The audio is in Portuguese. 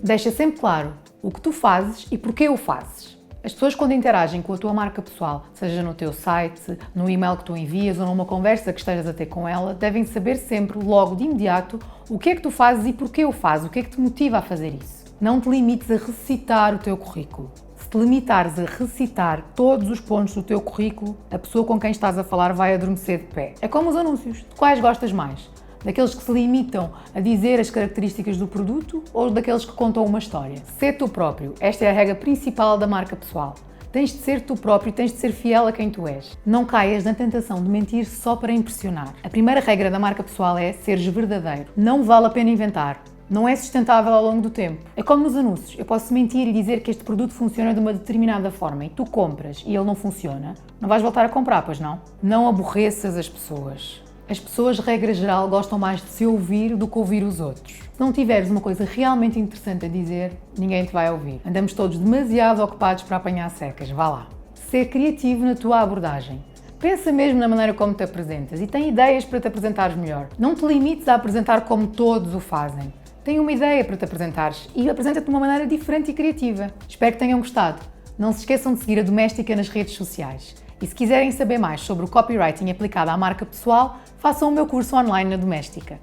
Deixa sempre claro o que tu fazes e porquê o fazes. As pessoas, quando interagem com a tua marca pessoal, seja no teu site, no e-mail que tu envias ou numa conversa que estejas a ter com ela, devem saber sempre, logo de imediato, o que é que tu fazes e porquê o fazes, o que é que te motiva a fazer isso. Não te limites a recitar o teu currículo. Se te limitares a recitar todos os pontos do teu currículo, a pessoa com quem estás a falar vai adormecer de pé. É como os anúncios. De quais gostas mais? Daqueles que se limitam a dizer as características do produto ou daqueles que contam uma história? Sê tu próprio. Esta é a regra principal da marca pessoal. Tens de ser tu próprio, tens de ser fiel a quem tu és. Não caias na tentação de mentir só para impressionar. A primeira regra da marca pessoal é seres verdadeiro. Não vale a pena inventar. Não é sustentável ao longo do tempo. É como nos anúncios. Eu posso mentir e dizer que este produto funciona de uma determinada forma e tu compras e ele não funciona. Não vais voltar a comprar, pois não? Não aborreças as pessoas. As pessoas, regra geral, gostam mais de se ouvir do que ouvir os outros. Se não tiveres uma coisa realmente interessante a dizer, ninguém te vai ouvir. Andamos todos demasiado ocupados para apanhar secas. Vá lá. Ser criativo na tua abordagem. Pensa mesmo na maneira como te apresentas e tem ideias para te apresentares melhor. Não te limites a apresentar como todos o fazem. Tem uma ideia para te apresentares e apresenta-te de uma maneira diferente e criativa. Espero que tenham gostado. Não se esqueçam de seguir a Doméstica nas redes sociais. E se quiserem saber mais sobre o copywriting aplicado à marca pessoal, façam o meu curso online na Doméstica.